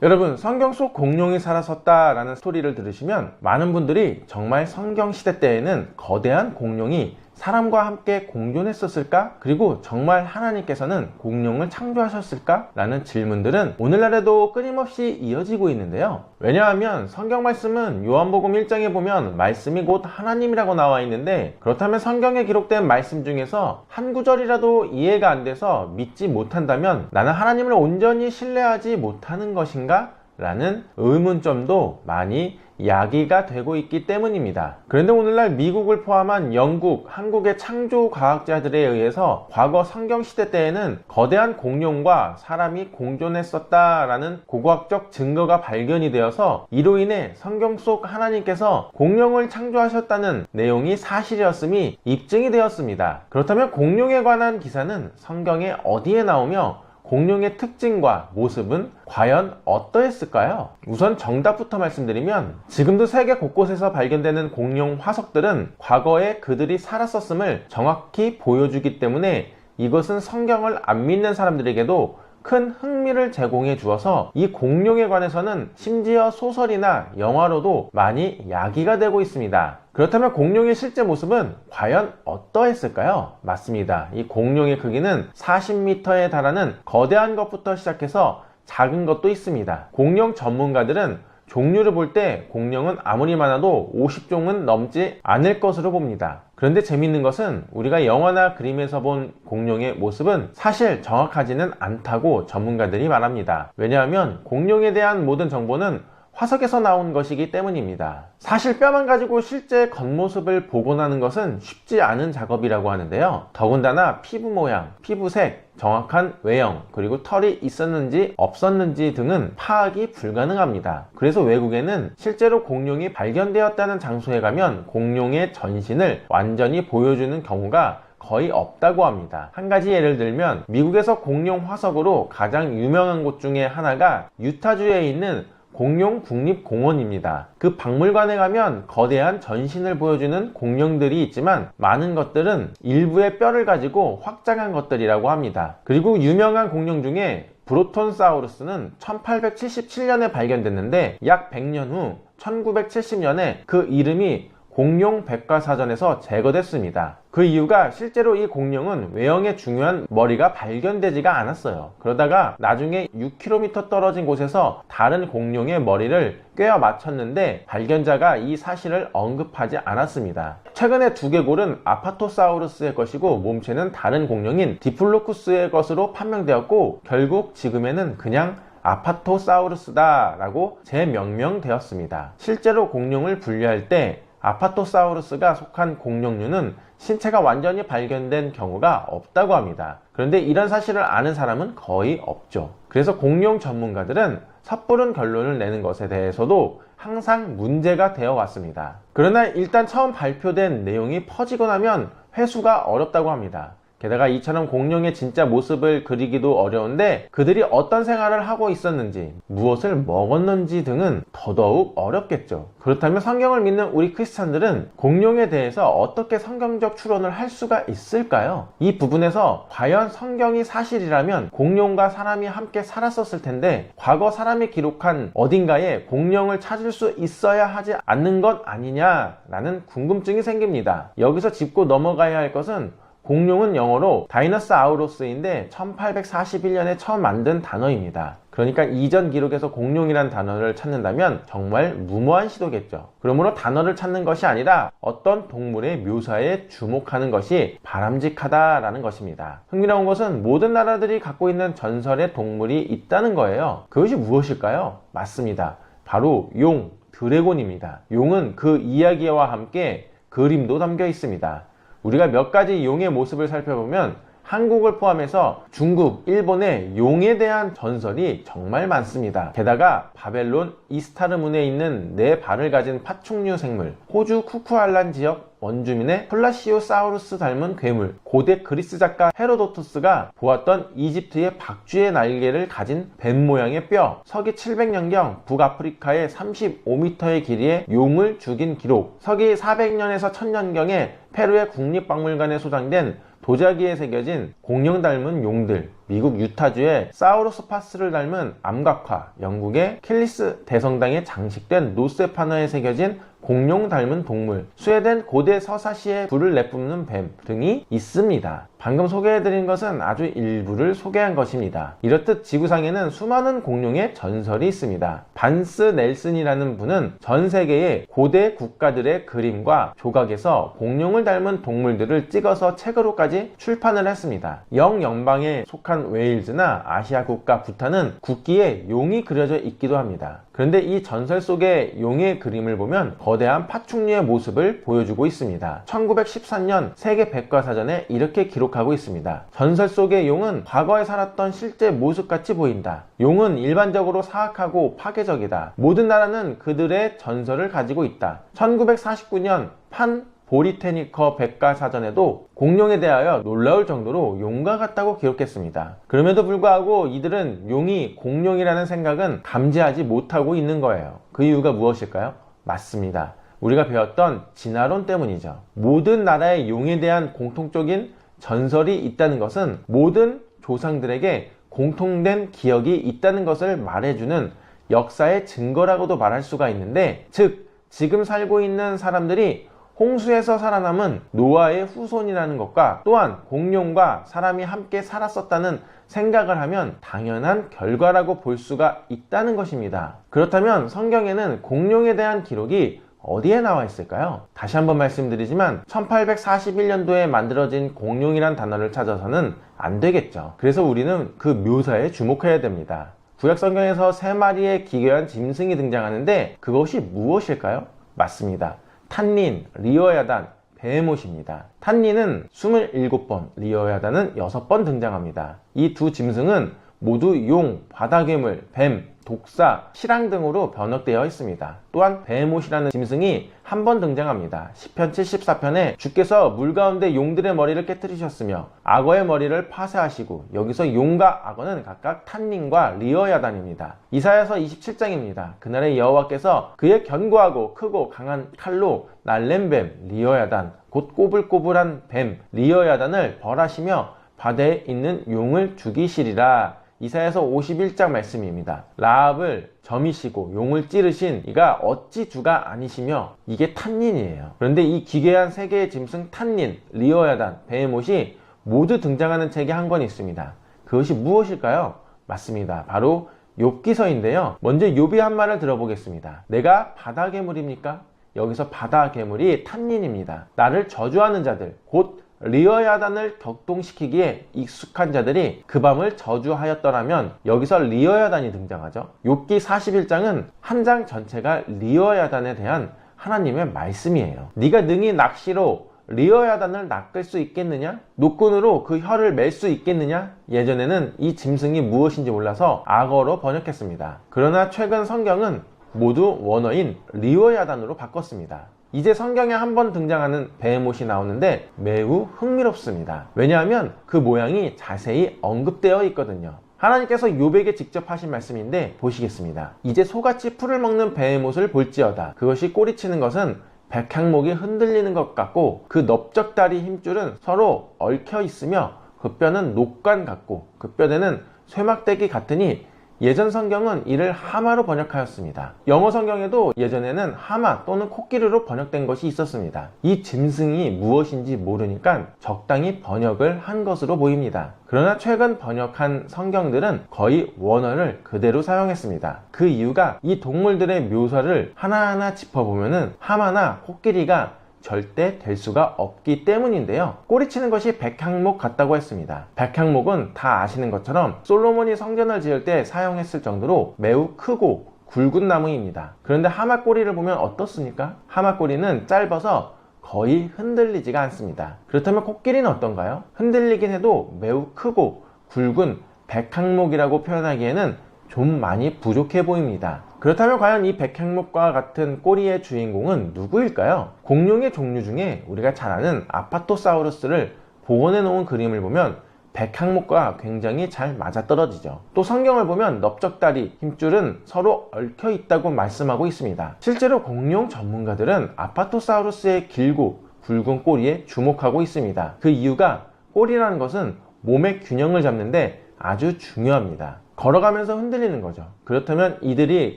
여러분, 성경 속 공룡이 살았었다라는 스토리를 들으시면 많은 분들이 정말 성경 시대 때에는 거대한 공룡이 사람과 함께 공존했었을까? 그리고 정말 하나님께서는 공룡을 창조하셨을까? 라는 질문들은 오늘날에도 끊임없이 이어지고 있는데요. 왜냐하면 성경 말씀은 요한복음 1장에 보면 말씀이 곧 하나님이라고 나와 있는데, 그렇다면 성경에 기록된 말씀 중에서 한 구절이라도 이해가 안 돼서 믿지 못한다면 나는 하나님을 온전히 신뢰하지 못하는 것인가? 라는 의문점도 많이 야기가 되고 있기 때문입니다. 그런데 오늘날 미국을 포함한 영국, 한국의 창조 과학자들에 의해서 과거 성경시대 때에는 거대한 공룡과 사람이 공존했었다라는 고고학적 증거가 발견이 되어서 이로 인해 성경 속 하나님께서 공룡을 창조하셨다는 내용이 사실이었음이 입증이 되었습니다. 그렇다면 공룡에 관한 기사는 성경에 어디에 나오며 공룡의 특징과 모습은 과연 어떠했을까요? 우선 정답부터 말씀드리면, 지금도 세계 곳곳에서 발견되는 공룡 화석들은 과거에 그들이 살았었음을 정확히 보여주기 때문에 이것은 성경을 안 믿는 사람들에게도 큰 흥미를 제공해 주어서 이 공룡에 관해서는 심지어 소설이나 영화로도 많이 야기가 되고 있습니다. 그렇다면 공룡의 실제 모습은 과연 어떠했을까요? 맞습니다. 이 공룡의 크기는 40m에 달하는 거대한 것부터 시작해서 작은 것도 있습니다. 공룡 전문가들은 종류를 볼 때 공룡은 아무리 많아도 50종은 넘지 않을 것으로 봅니다. 그런데 재밌는 것은 우리가 영화나 그림에서 본 공룡의 모습은 사실 정확하지는 않다고 전문가들이 말합니다. 왜냐하면 공룡에 대한 모든 정보는 화석에서 나온 것이기 때문입니다. 사실 뼈만 가지고 실제 겉모습을 복원하는 것은 쉽지 않은 작업이라고 하는데요. 더군다나 피부 모양, 피부색, 정확한 외형, 그리고 털이 있었는지 없었는지 등은 파악이 불가능합니다. 그래서 외국에는 실제로 공룡이 발견되었다는 장소에 가면 공룡의 전신을 완전히 보여주는 경우가 거의 없다고 합니다. 한 가지 예를 들면 미국에서 공룡 화석으로 가장 유명한 곳 중에 하나가 유타주에 있는 공룡 국립공원입니다. 그 박물관에 가면 거대한 전신을 보여주는 공룡들이 있지만 많은 것들은 일부의 뼈를 가지고 확장한 것들이라고 합니다. 그리고 유명한 공룡 중에 브로톤사우루스는 1877년에 발견됐는데 약 100년 후 1970년에 그 이름이 공룡 백과사전에서 제거됐습니다. 그 이유가 실제로 이 공룡은 외형에 중요한 머리가 발견되지가 않았어요. 그러다가 나중에 6km 떨어진 곳에서 다른 공룡의 머리를 꿰어 맞췄는데 발견자가 이 사실을 언급하지 않았습니다. 최근에 두개골은 아파토사우루스의 것이고 몸체는 다른 공룡인 디플로쿠스의 것으로 판명되었고, 결국 지금에는 그냥 아파토사우루스다 라고 재명명되었습니다. 실제로 공룡을 분류할 때 아파토사우루스가 속한 공룡류는 신체가 완전히 발견된 경우가 없다고 합니다. 그런데 이런 사실을 아는 사람은 거의 없죠. 그래서 공룡 전문가들은 섣부른 결론을 내는 것에 대해서도 항상 문제가 되어 왔습니다. 그러나 일단 처음 발표된 내용이 퍼지고 나면 회수가 어렵다고 합니다. 게다가 이처럼 공룡의 진짜 모습을 그리기도 어려운데 그들이 어떤 생활을 하고 있었는지, 무엇을 먹었는지 등은 더더욱 어렵겠죠. 그렇다면 성경을 믿는 우리 크리스찬들은 공룡에 대해서 어떻게 성경적 추론을 할 수가 있을까요? 이 부분에서 과연 성경이 사실이라면 공룡과 사람이 함께 살았었을 텐데 과거 사람이 기록한 어딘가에 공룡을 찾을 수 있어야 하지 않는 것 아니냐라는 궁금증이 생깁니다. 여기서 짚고 넘어가야 할 것은 공룡은 영어로 다이너사우루스인데 1841년에 처음 만든 단어입니다. 그러니까 이전 기록에서 공룡이란 단어를 찾는다면 정말 무모한 시도겠죠. 그러므로 단어를 찾는 것이 아니라 어떤 동물의 묘사에 주목하는 것이 바람직하다라는 것입니다. 흥미로운 것은 모든 나라들이 갖고 있는 전설의 동물이 있다는 거예요. 그것이 무엇일까요? 맞습니다. 바로 용, 드래곤입니다. 용은 그 이야기와 함께 그림도 담겨 있습니다. 우리가 몇 가지 용의 모습을 살펴보면 한국을 포함해서 중국, 일본의 용에 대한 전설이 정말 많습니다. 게다가 바벨론 이스타르문에 있는 4발을 가진 파충류 생물, 호주 쿠쿠알란 지역 원주민의 플라시오사우루스 닮은 괴물, 고대 그리스 작가 헤로도투스가 보았던 이집트의 박쥐의 날개를 가진 뱀 모양의 뼈, 서기 700년경 북아프리카의 35m의 길이의 용을 죽인 기록, 서기 400년에서 1000년경에 페루의 국립박물관에 소장된 도자기에 새겨진 공룡 닮은 용들, 미국 유타주의 사우루스파스를 닮은 암각화, 영국의 켈리스 대성당에 장식된 노스파너에 새겨진 공룡 닮은 동물, 스웨덴 고대 서사시에 불을 내뿜는 뱀 등이 있습니다. 방금 소개해드린 것은 아주 일부를 소개한 것입니다. 이렇듯 지구상에는 수많은 공룡의 전설이 있습니다. 반스 넬슨이라는 분은 전 세계의 고대 국가들의 그림과 조각에서 공룡을 닮은 동물들을 찍어서 책으로까지 출판을 했습니다. 영연방에 속한 웨일즈나 아시아 국가 부탄은 국기에 용이 그려져 있기도 합니다. 그런데 이 전설 속의 용의 그림을 보면 거대한 파충류의 모습을 보여주고 있습니다. 1914년 세계 백과사전에 이렇게 기록하고 있습니다. 전설 속의 용은 과거에 살았던 실제 모습같이 보인다. 용은 일반적으로 사악하고 파괴적이다. 모든 나라는 그들의 전설을 가지고 있다. 1949년 판 보리테니커 백과사전에도 공룡에 대하여 놀라울 정도로 용과 같다고 기록했습니다. 그럼에도 불구하고 이들은 용이 공룡이라는 생각은 감지하지 못하고 있는 거예요. 그 이유가 무엇일까요? 맞습니다. 우리가 배웠던 진화론 때문이죠. 모든 나라의 용에 대한 공통적인 전설이 있다는 것은 모든 조상들에게 공통된 기억이 있다는 것을 말해주는 역사의 증거라고도 말할 수가 있는데, 즉 지금 살고 있는 사람들이 홍수에서 살아남은 노아의 후손이라는 것과 또한 공룡과 사람이 함께 살았었다는 생각을 하면 당연한 결과라고 볼 수가 있다는 것입니다. 그렇다면 성경에는 공룡에 대한 기록이 어디에 나와 있을까요? 다시 한번 말씀드리지만 1841년도에 만들어진 공룡이란 단어를 찾아서는 안 되겠죠. 그래서 우리는 그 묘사에 주목해야 됩니다. 구약 성경에서 3마리의 기괴한 짐승이 등장하는데 그것이 무엇일까요? 맞습니다. 탄닌, 리어야단, 베헤못입니다. 탄닌은 27번, 리어야단은 6번 등장합니다. 이 두 짐승은 모두 용, 바다괴물, 뱀, 독사, 실황 등으로 번역되어 있습니다. 또한 베헤못이라는 짐승이 한 번 등장합니다. 시편 74편에 주께서 물 가운데 용들의 머리를 깨뜨리셨으며 악어의 머리를 파쇄하시고, 여기서 용과 악어는 각각 탄닌과 리어야단입니다. 이사야서 27장입니다. 그날의 여호와께서 그의 견고하고 크고 강한 칼로 날랜 뱀 리어야단, 곧 꼬불꼬불한 뱀 리어야단을 벌하시며 바다에 있는 용을 죽이시리라. 이사야서 51장 말씀입니다. 라합을 점이시고 용을 찌르신 이가 어찌 주가 아니시며, 이게 탄닌이에요. 그런데 이 기괴한 세 개의 짐승 탄닌, 리어야단, 베헤못이 모두 등장하는 책이 한 권 있습니다. 그것이 무엇일까요? 맞습니다. 바로 욥기서인데요. 먼저 욥이 한 말을 들어보겠습니다. 내가 바다 괴물입니까? 여기서 바다 괴물이 탄닌입니다. 나를 저주하는 자들, 곧 리어야단을 격동시키기에 익숙한 자들이 그 밤을 저주하였더라면, 여기서 리어야단이 등장하죠. 욥기 41장은 한 장 전체가 리어야단에 대한 하나님의 말씀이에요. 네가 능히 낚시로 리어야단을 낚을 수 있겠느냐? 노끈으로 그 혀를 맬 수 있겠느냐? 예전에는 이 짐승이 무엇인지 몰라서 악어로 번역했습니다. 그러나 최근 성경은 모두 원어인 리어야단으로 바꿨습니다. 이제 성경에 한 번 등장하는 베헤못이 나오는데 매우 흥미롭습니다. 왜냐하면 그 모양이 자세히 언급되어 있거든요. 하나님께서 욥에게 직접 하신 말씀인데 보시겠습니다. 이제 소같이 풀을 먹는 베헤못을 볼지어다. 그것이 꼬리치는 것은 백향목이 흔들리는 것 같고, 그 넓적다리 힘줄은 서로 얽혀 있으며 그 뼈는 녹관 같고 그 뼈대는 쇠막대기 같으니, 예전 성경은 이를 하마로 번역하였습니다. 영어 성경에도 예전에는 하마 또는 코끼리로 번역된 것이 있었습니다. 이 짐승이 무엇인지 모르니까 적당히 번역을 한 것으로 보입니다. 그러나 최근 번역한 성경들은 거의 원어를 그대로 사용했습니다. 그 이유가 이 동물들의 묘사를 하나하나 짚어보면 하마나 코끼리가 절대 될 수가 없기 때문인데요. 꼬리치는 것이 백향목 같다고 했습니다. 백향목은 다 아시는 것처럼 솔로몬이 성전을 지을 때 사용했을 정도로 매우 크고 굵은 나무입니다. 그런데 하마 꼬리를 보면 어떻습니까? 하마 꼬리는 짧아서 거의 흔들리지가 않습니다. 그렇다면 코끼리는 어떤가요? 흔들리긴 해도 매우 크고 굵은 백향목이라고 표현하기에는 좀 많이 부족해 보입니다. 그렇다면 과연 이 백향목과 같은 꼬리의 주인공은 누구일까요? 공룡의 종류 중에 우리가 잘 아는 아파토사우루스를 복원해 놓은 그림을 보면 백향목과 굉장히 잘 맞아떨어지죠. 또 성경을 보면 넓적다리, 힘줄은 서로 얽혀 있다고 말씀하고 있습니다. 실제로 공룡 전문가들은 아파토사우루스의 길고 굵은 꼬리에 주목하고 있습니다. 그 이유가 꼬리라는 것은 몸의 균형을 잡는데 아주 중요합니다. 걸어가면서 흔들리는 거죠. 그렇다면 이들이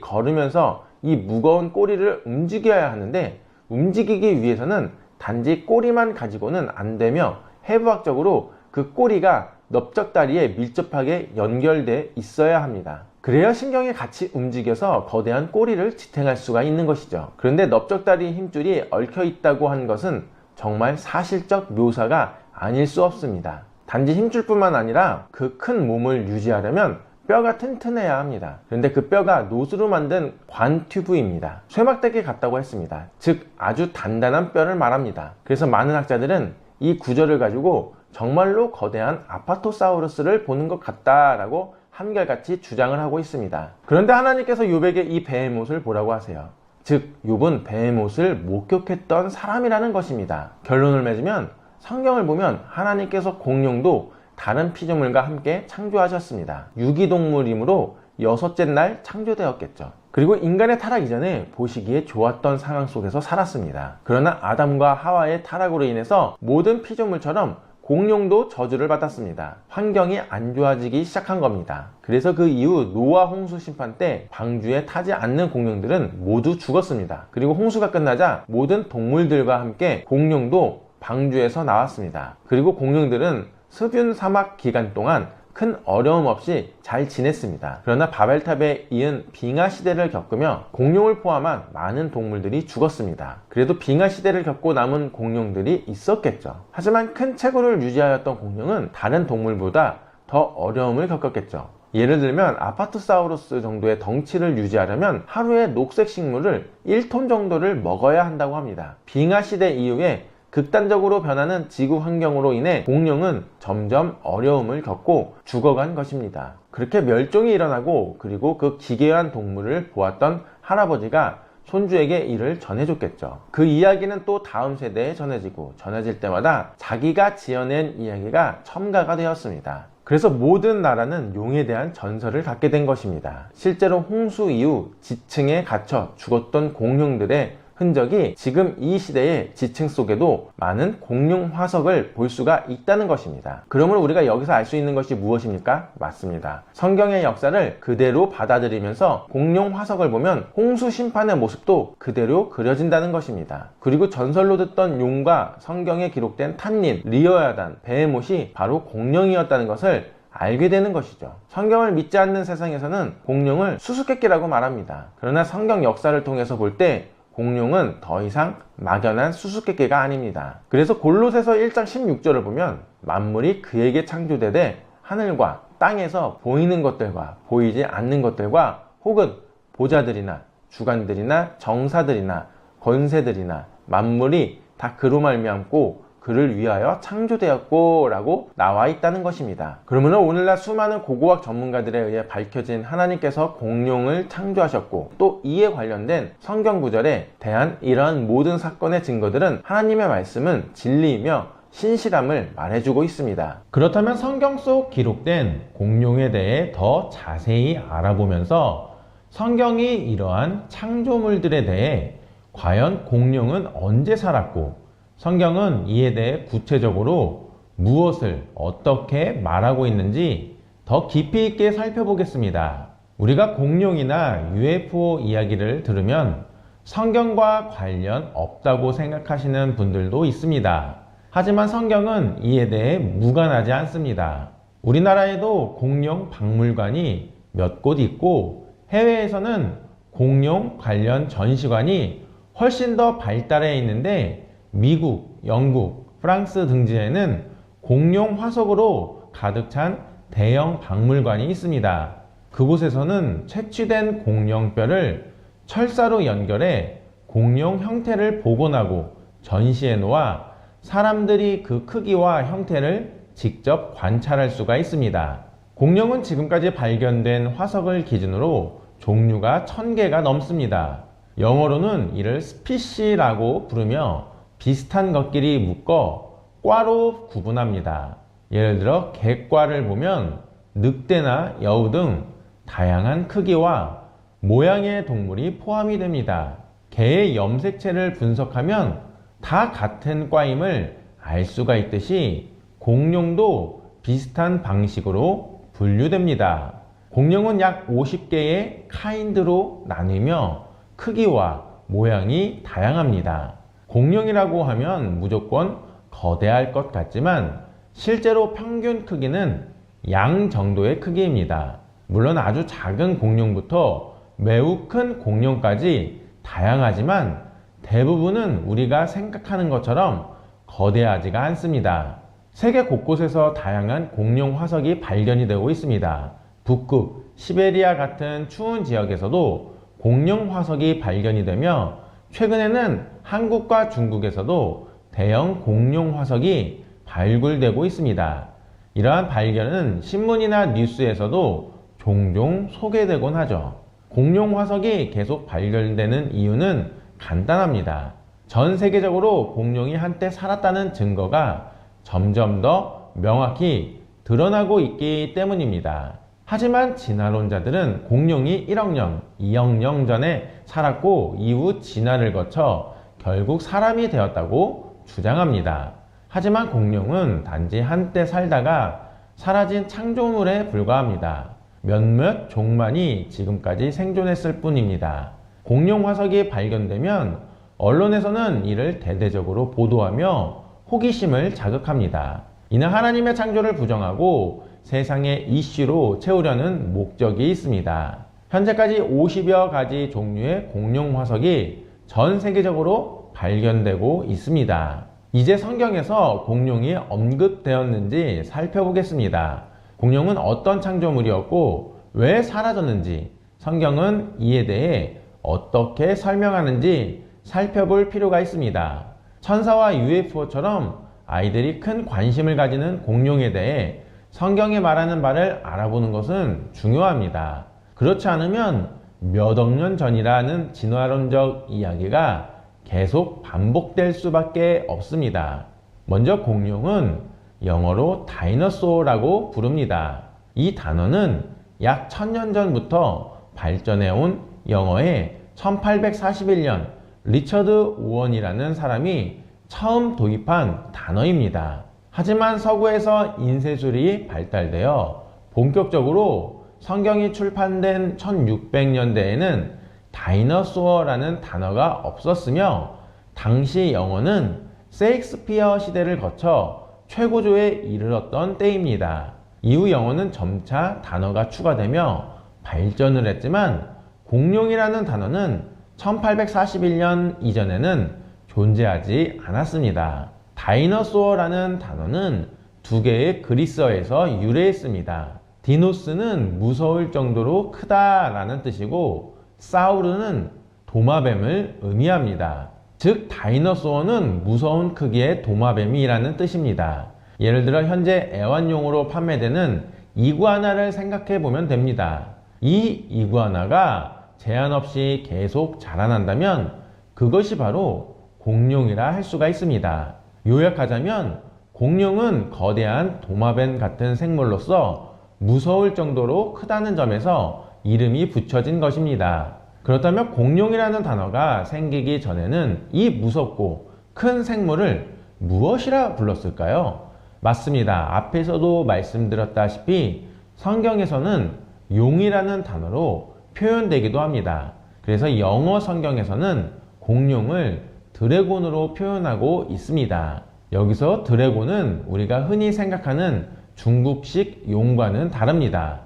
걸으면서 이 무거운 꼬리를 움직여야 하는데, 움직이기 위해서는 단지 꼬리만 가지고는 안 되며 해부학적으로 그 꼬리가 넓적다리에 밀접하게 연결돼 있어야 합니다. 그래야 신경이 같이 움직여서 거대한 꼬리를 지탱할 수가 있는 것이죠. 그런데 넓적다리 힘줄이 얽혀 있다고 한 것은 정말 사실적 묘사가 아닐 수 없습니다. 단지 힘줄뿐만 아니라 그 큰 몸을 유지하려면 뼈가 튼튼해야 합니다. 그런데 그 뼈가 노스로 만든 관튜브입니다. 쇠막대기 같다고 했습니다. 즉 아주 단단한 뼈를 말합니다. 그래서 많은 학자들은 이 구조를 가지고 정말로 거대한 아파토사우루스를 보는 것 같다라고 한결같이 주장을 하고 있습니다. 그런데 하나님께서 욥에게 이 베헤못을 보라고 하세요. 즉 욥은 베헤못을 목격했던 사람이라는 것입니다. 결론을 맺으면 성경을 보면 하나님께서 공룡도 다른 피조물과 함께 창조하셨습니다. 유기동물이므로 여섯째 날 창조되었겠죠. 그리고 인간의 타락 이전에 보시기에 좋았던 상황 속에서 살았습니다. 그러나 아담과 하와의 타락으로 인해서 모든 피조물처럼 공룡도 저주를 받았습니다. 환경이 안 좋아지기 시작한 겁니다. 그래서 그 이후 노아 홍수 심판 때 방주에 타지 않는 공룡들은 모두 죽었습니다. 그리고 홍수가 끝나자 모든 동물들과 함께 공룡도 방주에서 나왔습니다. 그리고 공룡들은 습윤 사막 기간 동안 큰 어려움 없이 잘 지냈습니다. 그러나 바벨탑에 이은 빙하 시대를 겪으며 공룡을 포함한 많은 동물들이 죽었습니다. 그래도 빙하 시대를 겪고 남은 공룡들이 있었겠죠. 하지만 큰 체구를 유지하였던 공룡은 다른 동물보다 더 어려움을 겪었겠죠. 예를 들면 아파토사우루스 정도의 덩치를 유지하려면 하루에 녹색 식물을 1톤 정도를 먹어야 한다고 합니다. 빙하 시대 이후에 극단적으로 변하는 지구 환경으로 인해 공룡은 점점 어려움을 겪고 죽어간 것입니다. 그렇게 멸종이 일어나고 그리고 그 기괴한 동물을 보았던 할아버지가 손주에게 이를 전해줬겠죠. 그 이야기는 또 다음 세대에 전해지고 전해질 때마다 자기가 지어낸 이야기가 첨가가 되었습니다. 그래서 모든 나라는 용에 대한 전설을 갖게 된 것입니다. 실제로 홍수 이후 지층에 갇혀 죽었던 공룡들의 흔적이 지금 이 시대의 지층 속에도 많은 공룡 화석을 볼 수가 있다는 것입니다. 그러므로 우리가 여기서 알 수 있는 것이 무엇입니까? 맞습니다. 성경의 역사를 그대로 받아들이면서 공룡 화석을 보면 홍수 심판의 모습도 그대로 그려진다는 것입니다. 그리고 전설로 듣던 용과 성경에 기록된 탄닌, 리어야단, 베헤못이 바로 공룡이었다는 것을 알게 되는 것이죠. 성경을 믿지 않는 세상에서는 공룡을 수수께끼라고 말합니다. 그러나 성경 역사를 통해서 볼 때 공룡은 더 이상 막연한 수수께끼가 아닙니다. 그래서 골로새서 1장 16절을 보면 만물이 그에게 창조되되 하늘과 땅에서 보이는 것들과 보이지 않는 것들과 혹은 보좌들이나 주관들이나 정사들이나 권세들이나 만물이 다 그로 말미암고 그를 위하여 창조되었고 라고 나와 있다는 것입니다. 그러면 오늘날 수많은 고고학 전문가들에 의해 밝혀진 하나님께서 공룡을 창조하셨고 또 이에 관련된 성경 구절에 대한 이러한 모든 사건의 증거들은 하나님의 말씀은 진리이며 신실함을 말해주고 있습니다. 그렇다면 성경 속 기록된 공룡에 대해 더 자세히 알아보면서 성경이 이러한 창조물들에 대해 과연 공룡은 언제 살았고 성경은 이에 대해 구체적으로 무엇을 어떻게 말하고 있는지 더 깊이 있게 살펴보겠습니다. 우리가 공룡이나 UFO 이야기를 들으면 성경과 관련 없다고 생각하시는 분들도 있습니다. 하지만 성경은 이에 대해 무관하지 않습니다. 우리나라에도 공룡 박물관이 몇 곳 있고 해외에서는 공룡 관련 전시관이 훨씬 더 발달해 있는데 미국, 영국, 프랑스 등지에는 공룡 화석으로 가득 찬 대형 박물관이 있습니다. 그곳에서는 채취된 공룡뼈를 철사로 연결해 공룡 형태를 복원하고 전시해 놓아 사람들이 그 크기와 형태를 직접 관찰할 수가 있습니다. 공룡은 지금까지 발견된 화석을 기준으로 종류가 1000개가 넘습니다. 영어로는 이를 스피시라고 부르며 비슷한 것끼리 묶어 과로 구분합니다. 예를 들어 객과를 보면 늑대나 여우 등 다양한 크기와 모양의 동물이 포함이 됩니다. 개의 염색체를 분석하면 다 같은 과임을 알 수가 있듯이 공룡도 비슷한 방식으로 분류됩니다. 공룡은 약 50개의 카인드로 나뉘며 크기와 모양이 다양합니다. 공룡이라고 하면 무조건 거대할 것 같지만 실제로 평균 크기는 양 정도의 크기입니다. 물론 아주 작은 공룡부터 매우 큰 공룡까지 다양하지만 대부분은 우리가 생각하는 것처럼 거대하지가 않습니다. 세계 곳곳에서 다양한 공룡 화석이 발견이 되고 있습니다. 북극, 시베리아 같은 추운 지역에서도 공룡 화석이 발견이 되며 최근에는 한국과 중국에서도 대형 공룡 화석이 발굴되고 있습니다. 이러한 발견은 신문이나 뉴스에서도 종종 소개되곤 하죠. 공룡 화석이 계속 발견되는 이유는 간단합니다. 전 세계적으로 공룡이 한때 살았다는 증거가 점점 더 명확히 드러나고 있기 때문입니다. 하지만 진화론자들은 공룡이 1억 년, 2억 년 전에 살았고 이후 진화를 거쳐 결국 사람이 되었다고 주장합니다. 하지만 공룡은 단지 한때 살다가 사라진 창조물에 불과합니다. 몇몇 종만이 지금까지 생존했을 뿐입니다. 공룡 화석이 발견되면 언론에서는 이를 대대적으로 보도하며 호기심을 자극합니다. 이는 하나님의 창조를 부정하고 세상의 이슈로 채우려는 목적이 있습니다. 현재까지 50여 가지 종류의 공룡 화석이 전 세계적으로 발견되고 있습니다. 이제 성경에서 공룡이 언급되었는지 살펴보겠습니다. 공룡은 어떤 창조물이었고 왜 사라졌는지, 성경은 이에 대해 어떻게 설명하는지 살펴볼 필요가 있습니다. 천사와 UFO처럼 아이들이 큰 관심을 가지는 공룡에 대해 성경이 말하는 바를 알아보는 것은 중요합니다. 그렇지 않으면 몇 억 년 전이라는 진화론적 이야기가 계속 반복될 수밖에 없습니다. 먼저 공룡은 영어로 다이너소어라고 부릅니다. 이 단어는 약 1000년 전부터 발전해온 영어의 1841년 리처드 오원이라는 사람이 처음 도입한 단어입니다. 하지만 서구에서 인쇄술이 발달되어 본격적으로 성경이 출판된 1600년대에는 다이너소어라는 단어가 없었으며 당시 영어는 셰익스피어 시대를 거쳐 최고조에 이르렀던 때입니다. 이후 영어는 점차 단어가 추가되며 발전을 했지만 공룡이라는 단어는 1841년 이전에는 존재하지 않았습니다. 다이너소어라는 단어는 두 개의 그리스어에서 유래했습니다. 디노스는 무서울 정도로 크다라는 뜻이고 사우르는 도마뱀을 의미합니다. 즉 다이너소어는 무서운 크기의 도마뱀이라는 뜻입니다. 예를 들어 현재 애완용으로 판매되는 이구아나를 생각해 보면 됩니다. 이 이구아나가 제한 없이 계속 자라난다면 그것이 바로 공룡이라 할 수가 있습니다. 요약하자면 공룡은 거대한 도마뱀 같은 생물로서 무서울 정도로 크다는 점에서 이름이 붙여진 것입니다. 그렇다면 공룡이라는 단어가 생기기 전에는 이 무섭고 큰 생물을 무엇이라 불렀을까요? 맞습니다. 앞에서도 말씀드렸다시피 성경에서는 용이라는 단어로 표현되기도 합니다. 그래서 영어 성경에서는 공룡을 드래곤으로 표현하고 있습니다. 여기서 드래곤은 우리가 흔히 생각하는 중국식 용과는 다릅니다.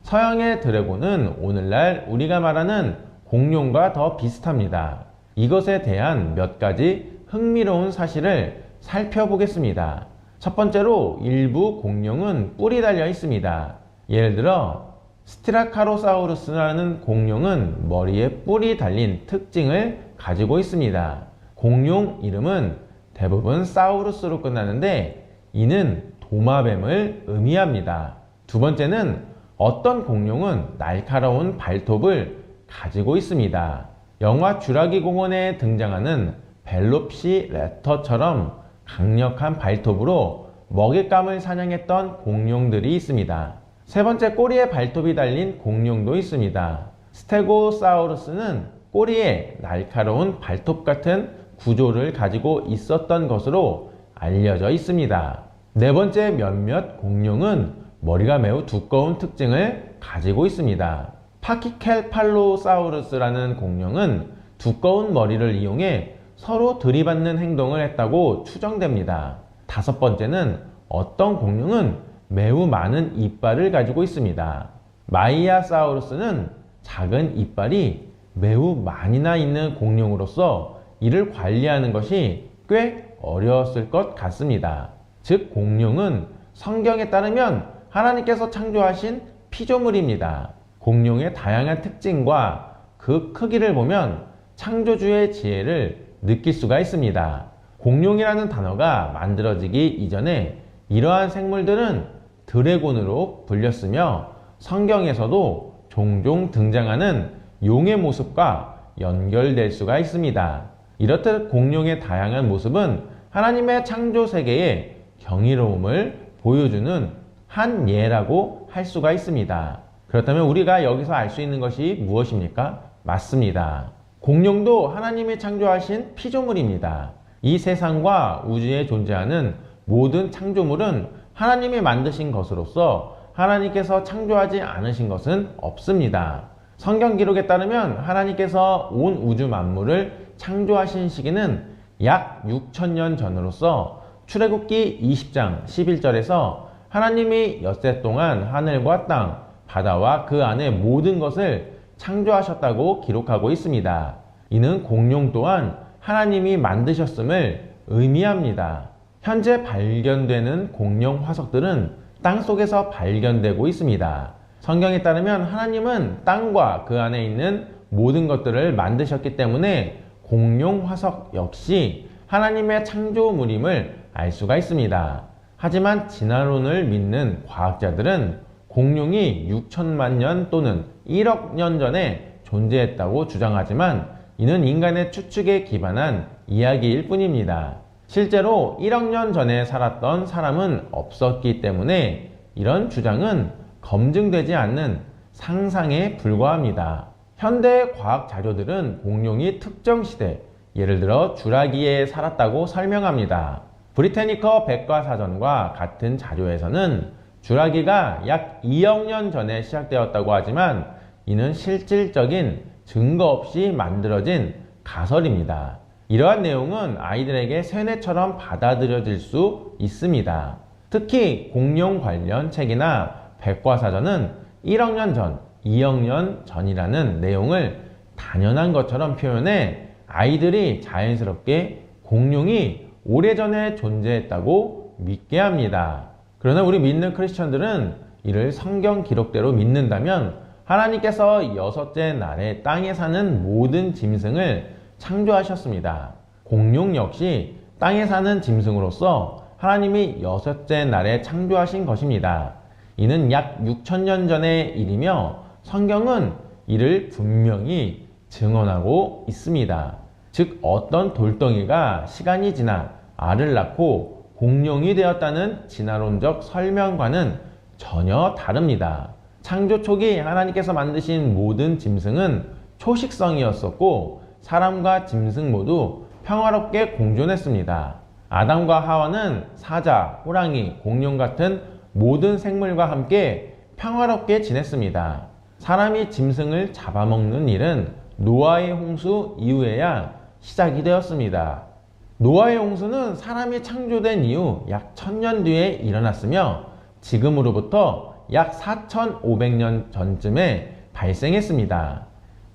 서양의 드래곤은 오늘날 우리가 말하는 공룡과 더 비슷합니다. 이것에 대한 몇 가지 흥미로운 사실을 살펴보겠습니다. 첫 번째로 일부 공룡은 뿔이 달려 있습니다. 예를 들어 스티라카로사우루스라는 공룡은 머리에 뿔이 달린 특징을 가지고 있습니다. 공룡 이름은 대부분 사우루스로 끝나는데 이는 도마뱀을 의미합니다. 두 번째는 어떤 공룡은 날카로운 발톱을 가지고 있습니다. 영화 쥬라기 공원에 등장하는 벨로피레터처럼 강력한 발톱으로 먹잇감을 사냥했던 공룡들이 있습니다. 세 번째, 꼬리에 발톱이 달린 공룡도 있습니다. 스테고사우루스는 꼬리에 날카로운 발톱 같은 구조를 가지고 있었던 것으로 알려져 있습니다. 네 번째, 몇몇 공룡은 머리가 매우 두꺼운 특징을 가지고 있습니다. 파키켈팔로사우루스라는 공룡은 두꺼운 머리를 이용해 서로 들이받는 행동을 했다고 추정됩니다. 다섯 번째는 어떤 공룡은 매우 많은 이빨을 가지고 있습니다. 마이아사우루스는 작은 이빨이 매우 많이나 있는 공룡으로서 이를 관리하는 것이 꽤 어려웠을 것 같습니다. 즉 공룡은 성경에 따르면 하나님께서 창조하신 피조물입니다. 공룡의 다양한 특징과 그 크기를 보면 창조주의 지혜를 느낄 수가 있습니다. 공룡이라는 단어가 만들어지기 이전에 이러한 생물들은 드래곤으로 불렸으며 성경에서도 종종 등장하는 용의 모습과 연결될 수가 있습니다. 이렇듯 공룡의 다양한 모습은 하나님의 창조 세계의 경이로움을 보여주는 한 예라고 할 수가 있습니다. 그렇다면 우리가 여기서 알 수 있는 것이 무엇입니까? 맞습니다. 공룡도 하나님이 창조하신 피조물입니다. 이 세상과 우주에 존재하는 모든 창조물은 하나님이 만드신 것으로서 하나님께서 창조하지 않으신 것은 없습니다. 성경 기록에 따르면 하나님께서 온 우주 만물을 창조하신 시기는 약 6천년 전으로서 출애굽기 20장 11절에서 하나님이 엿새 동안 하늘과 땅, 바다와 그 안의 모든 것을 창조하셨다고 기록하고 있습니다. 이는 공룡 또한 하나님이 만드셨음을 의미합니다. 현재 발견되는 공룡 화석들은 땅 속에서 발견되고 있습니다. 성경에 따르면 하나님은 땅과 그 안에 있는 모든 것들을 만드셨기 때문에 공룡 화석 역시 하나님의 창조물임을 알 수가 있습니다. 하지만 진화론을 믿는 과학자들은 공룡이 6천만 년 또는 1억 년 전에 존재했다고 주장하지만 이는 인간의 추측에 기반한 이야기일 뿐입니다. 실제로 1억 년 전에 살았던 사람은 없었기 때문에 이런 주장은 검증되지 않는 상상에 불과합니다. 현대 과학 자료들은 공룡이 특정 시대, 예를 들어 주라기에 살았다고 설명합니다. 브리테니커 백과사전과 같은 자료에서는 주라기가 약 2억 년 전에 시작되었다고 하지만 이는 실질적인 증거 없이 만들어진 가설입니다. 이러한 내용은 아이들에게 세뇌처럼 받아들여질 수 있습니다. 특히 공룡 관련 책이나 백과사전은 1억 년 전, 2억 년 전이라는 내용을 당연한 것처럼 표현해 아이들이 자연스럽게 공룡이 오래전에 존재했다고 믿게 합니다. 그러나 우리 믿는 크리스천들은 이를 성경 기록대로 믿는다면 하나님께서 여섯째 날에 땅에 사는 모든 짐승을 창조하셨습니다. 공룡 역시 땅에 사는 짐승으로서 하나님이 여섯째 날에 창조하신 것입니다. 이는 약 6천년 전의 일이며 성경은 이를 분명히 증언하고 있습니다. 즉 어떤 돌덩이가 시간이 지나 알을 낳고 공룡이 되었다는 진화론적 설명과는 전혀 다릅니다. 창조 초기 하나님께서 만드신 모든 짐승은 초식성이었었고 사람과 짐승 모두 평화롭게 공존했습니다. 아담과 하와는 사자, 호랑이, 공룡 같은 모든 생물과 함께 평화롭게 지냈습니다. 사람이 짐승을 잡아먹는 일은 노아의 홍수 이후에야 시작이 되었습니다. 노아의 홍수는 사람이 창조된 이후 약 1000년 뒤에 일어났으며 지금으로부터 약 4500년 전쯤에 발생했습니다.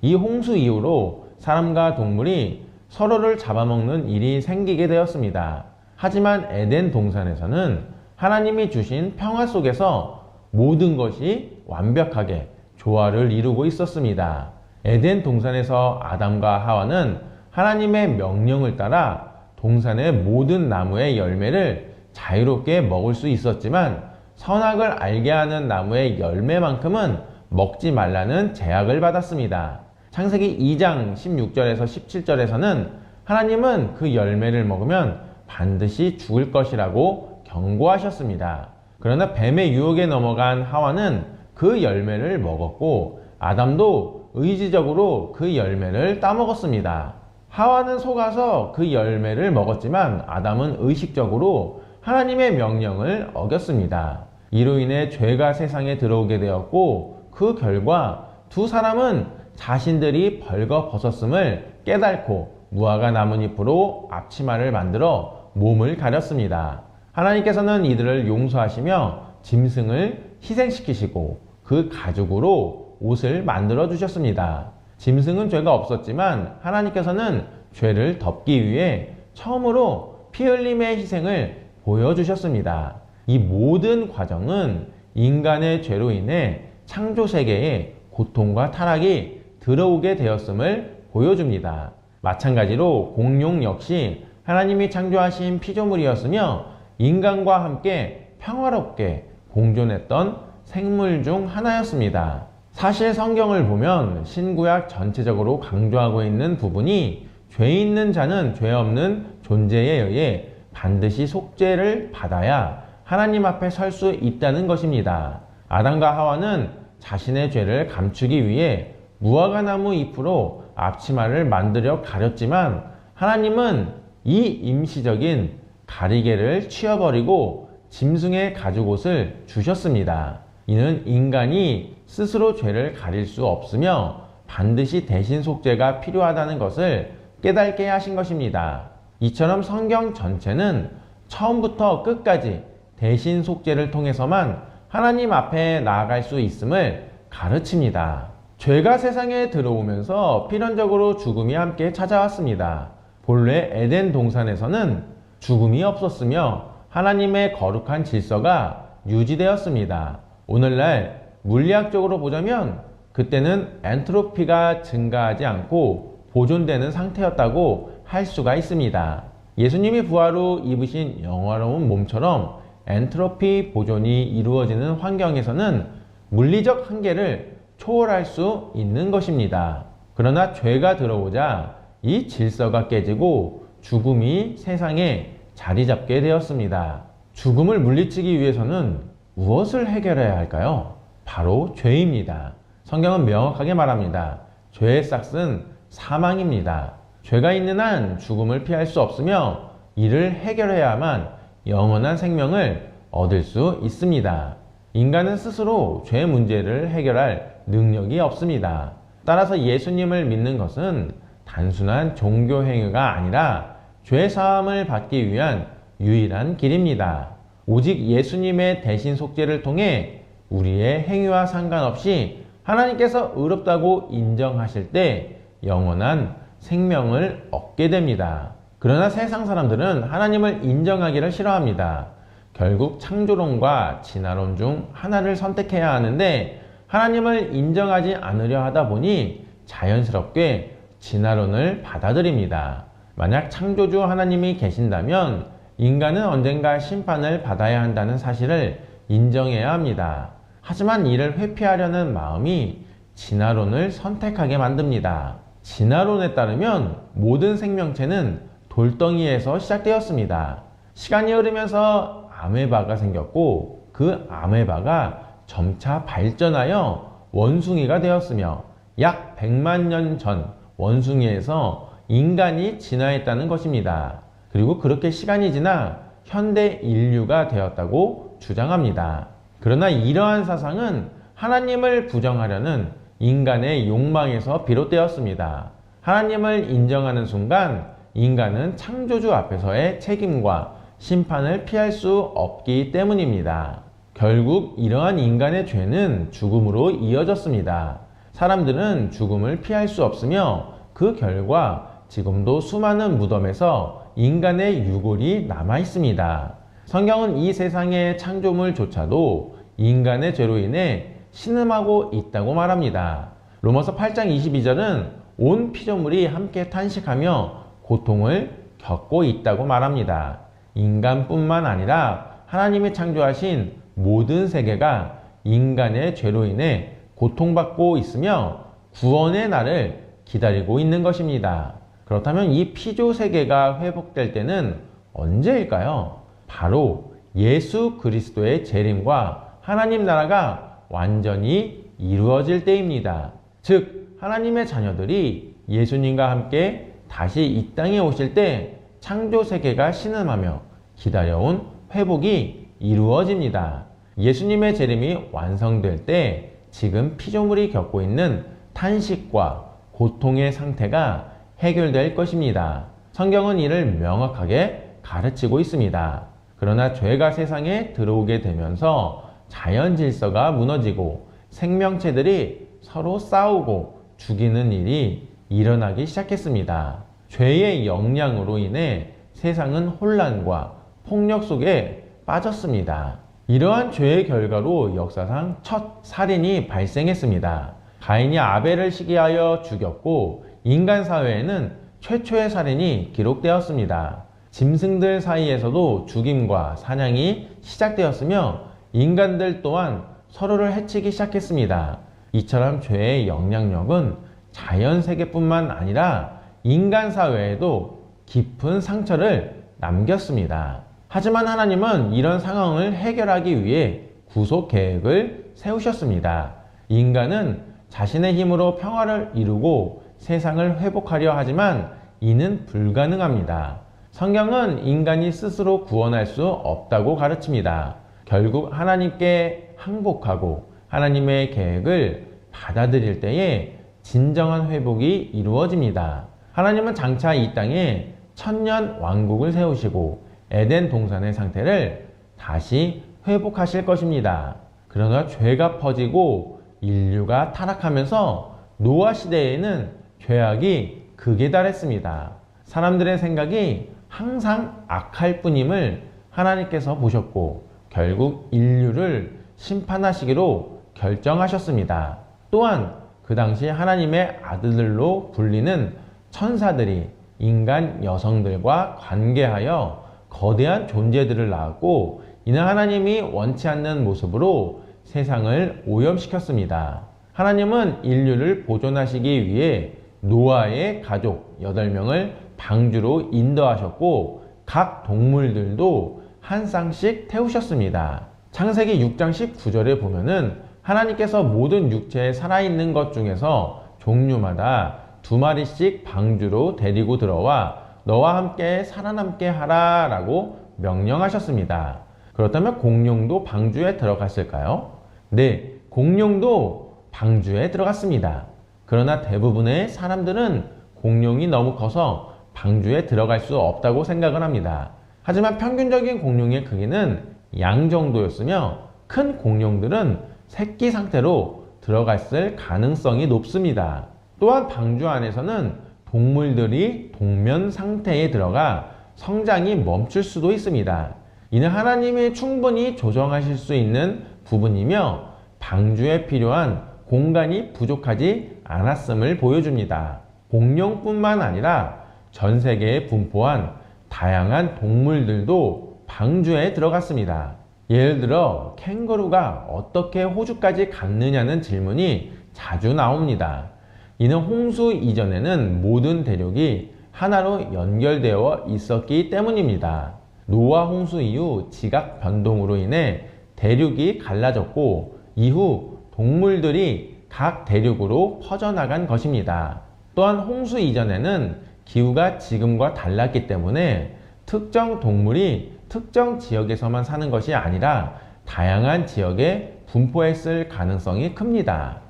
이 홍수 이후로 사람과 동물이 서로를 잡아먹는 일이 생기게 되었습니다. 하지만 에덴 동산에서는 하나님이 주신 평화 속에서 모든 것이 완벽하게 조화를 이루고 있었습니다. 에덴 동산에서 아담과 하와는 하나님의 명령을 따라 동산의 모든 나무의 열매를 자유롭게 먹을 수 있었지만 선악을 알게 하는 나무의 열매만큼은 먹지 말라는 제약을 받았습니다. 창세기 2장 16절에서 17절에서는 하나님은 그 열매를 먹으면 반드시 죽을 것이라고 경고하셨습니다. 그러나 뱀의 유혹에 넘어간 하와는 그 열매를 먹었고 아담도 의지적으로 그 열매를 따먹었습니다. 하와는 속아서 그 열매를 먹었지만 아담은 의식적으로 하나님의 명령을 어겼습니다. 이로 인해 죄가 세상에 들어오게 되었고 그 결과 두 사람은 자신들이 벌거벗었음을 깨닫고 무화과 나뭇잎으로 앞치마를 만들어 몸을 가렸습니다. 하나님께서는 이들을 용서하시며 짐승을 희생시키시고 그 가죽으로 옷을 만들어 주셨습니다. 짐승은 죄가 없었지만 하나님께서는 죄를 덮기 위해 처음으로 피 흘림의 희생을 보여주셨습니다. 이 모든 과정은 인간의 죄로 인해 창조 세계에 고통과 타락이 들어오게 되었음을 보여줍니다. 마찬가지로 공룡 역시 하나님이 창조하신 피조물이었으며 인간과 함께 평화롭게 공존했던 생물 중 하나였습니다. 사실 성경을 보면 신구약 전체적으로 강조하고 있는 부분이 죄 있는 자는 죄 없는 존재에 의해 반드시 속죄를 받아야 하나님 앞에 설 수 있다는 것입니다. 아담과 하와는 자신의 죄를 감추기 위해 무화과나무 잎으로 앞치마를 만들어 가렸지만 하나님은 이 임시적인 가리개를 치워버리고 짐승의 가죽옷을 주셨습니다. 이는 인간이 스스로 죄를 가릴 수 없으며 반드시 대신 속죄가 필요하다는 것을 깨닫게 하신 것입니다. 이처럼 성경 전체는 처음부터 끝까지 대신 속죄를 통해서만 하나님 앞에 나아갈 수 있음을 가르칩니다. 죄가 세상에 들어오면서 필연적으로 죽음이 함께 찾아왔습니다. 본래 에덴 동산에서는 죽음이 없었으며 하나님의 거룩한 질서가 유지되었습니다. 오늘날 물리학적으로 보자면 그때는 엔트로피가 증가하지 않고 보존되는 상태였다고 할 수가 있습니다. 예수님이 부활 후 입으신 영화로운 몸처럼 엔트로피 보존이 이루어지는 환경에서는 물리적 한계를 초월할 수 있는 것입니다. 그러나 죄가 들어오자 이 질서가 깨지고 죽음이 세상에 자리 잡게 되었습니다. 죽음을 물리치기 위해서는 무엇을 해결해야 할까요? 바로 죄입니다. 성경은 명확하게 말합니다. 죄의 싹은 사망입니다. 죄가 있는 한 죽음을 피할 수 없으며 이를 해결해야만 영원한 생명을 얻을 수 있습니다. 인간은 스스로 죄 문제를 해결할 능력이 없습니다. 따라서 예수님을 믿는 것은 단순한 종교 행위가 아니라 죄 사함을 받기 위한 유일한 길입니다. 오직 예수님의 대신 속죄를 통해 우리의 행위와 상관없이 하나님께서 의롭다고 인정하실 때 영원한 생명을 얻게 됩니다. 그러나 세상 사람들은 하나님을 인정하기를 싫어합니다. 결국 창조론과 진화론 중 하나를 선택해야 하는데 하나님을 인정하지 않으려 하다 보니 자연스럽게 진화론을 받아들입니다. 만약 창조주 하나님이 계신다면 인간은 언젠가 심판을 받아야 한다는 사실을 인정해야 합니다. 하지만 이를 회피하려는 마음이 진화론을 선택하게 만듭니다. 진화론에 따르면 모든 생명체는 돌덩이에서 시작되었습니다. 시간이 흐르면서 아메바가 생겼고 그 아메바가 점차 발전하여 원숭이가 되었으며 약 100만 년 전 원숭이에서 인간이 진화했다는 것입니다. 그리고 그렇게 시간이 지나 현대 인류가 되었다고 주장합니다. 그러나 이러한 사상은 하나님을 부정하려는 인간의 욕망에서 비롯되었습니다. 하나님을 인정하는 순간 인간은 창조주 앞에서의 책임과 심판을 피할 수 없기 때문입니다. 결국 이러한 인간의 죄는 죽음으로 이어졌습니다. 사람들은 죽음을 피할 수 없으며 그 결과 지금도 수많은 무덤에서 인간의 유골이 남아 있습니다. 성경은 이 세상의 창조물조차도 인간의 죄로 인해 신음하고 있다고 말합니다. 로마서 8장 22절은 온 피조물이 함께 탄식하며 고통을 겪고 있다고 말합니다. 인간뿐만 아니라 하나님이 창조하신 모든 세계가 인간의 죄로 인해 고통받고 있으며 구원의 날을 기다리고 있는 것입니다. 그렇다면 이 피조 세계가 회복될 때는 언제일까요? 바로 예수 그리스도의 재림과 하나님 나라가 완전히 이루어질 때입니다. 즉 하나님의 자녀들이 예수님과 함께 다시 이 땅에 오실 때 창조 세계가 신음하며 기다려온 회복이 이루어집니다. 예수님의 재림이 완성될 때 지금 피조물이 겪고 있는 탄식과 고통의 상태가 해결될 것입니다. 성경은 이를 명확하게 가르치고 있습니다. 그러나 죄가 세상에 들어오게 되면서 자연 질서가 무너지고 생명체들이 서로 싸우고 죽이는 일이 일어나기 시작했습니다. 죄의 영향으로 인해 세상은 혼란과 폭력 속에 빠졌습니다. 이러한 죄의 결과로 역사상 첫 살인이 발생했습니다. 가인이 아벨을 시기하여 죽였고 인간 사회에는 최초의 살인이 기록되었습니다. 짐승들 사이에서도 죽임과 사냥이 시작되었으며 인간들 또한 서로를 해치기 시작했습니다. 이처럼 죄의 영향력은 자연 세계뿐만 아니라 인간 사회에도 깊은 상처를 남겼습니다. 하지만 하나님은 이런 상황을 해결하기 위해 구속 계획을 세우셨습니다. 인간은 자신의 힘으로 평화를 이루고 세상을 회복하려 하지만 이는 불가능합니다. 성경은 인간이 스스로 구원할 수 없다고 가르칩니다. 결국 하나님께 항복하고 하나님의 계획을 받아들일 때에 진정한 회복이 이루어집니다. 하나님은 장차 이 땅에 천년 왕국을 세우시고 에덴 동산의 상태를 다시 회복하실 것입니다. 그러나 죄가 퍼지고 인류가 타락하면서 노아 시대에는 죄악이 극에 달했습니다. 사람들의 생각이 항상 악할 뿐임을 하나님께서 보셨고 결국 인류를 심판하시기로 결정하셨습니다. 또한 그 당시 하나님의 아들들로 불리는 천사들이 인간 여성들과 관계하여 거대한 존재들을 낳았고 이는 하나님이 원치 않는 모습으로 세상을 오염시켰습니다. 하나님은 인류를 보존하시기 위해 노아의 가족 8명을 방주로 인도하셨고 각 동물들도 한 쌍씩 태우셨습니다. 창세기 6장 19절에 보면은 하나님께서 모든 육체에 살아있는 것 중에서 종류마다 2마리씩 방주로 데리고 들어와 너와 함께 살아남게 하라 라고 명령하셨습니다. 그렇다면 공룡도 방주에 들어갔을까요? 네, 공룡도 방주에 들어갔습니다. 그러나 대부분의 사람들은 공룡이 너무 커서 방주에 들어갈 수 없다고 생각을 합니다. 하지만 평균적인 공룡의 크기는 양 정도였으며 큰 공룡들은 새끼 상태로 들어갔을 가능성이 높습니다. 또한 방주 안에서는 동물들이 동면 상태에 들어가 성장이 멈출 수도 있습니다. 이는 하나님이 충분히 조정하실 수 있는 부분이며 방주에 필요한 공간이 부족하지 않았음을 보여줍니다. 공룡뿐만 아니라 전 세계에 분포한 다양한 동물들도 방주에 들어갔습니다. 예를 들어 캥거루가 어떻게 호주까지 갔느냐는 질문이 자주 나옵니다. 이는 홍수 이전에는 모든 대륙이 하나로 연결되어 있었기 때문입니다. 노아 홍수 이후 지각 변동으로 인해 대륙이 갈라졌고 이후 동물들이 각 대륙으로 퍼져나간 것입니다. 또한 홍수 이전에는 기후가 지금과 달랐기 때문에 특정 동물이 특정 지역에서만 사는 것이 아니라 다양한 지역에 분포했을 가능성이 큽니다.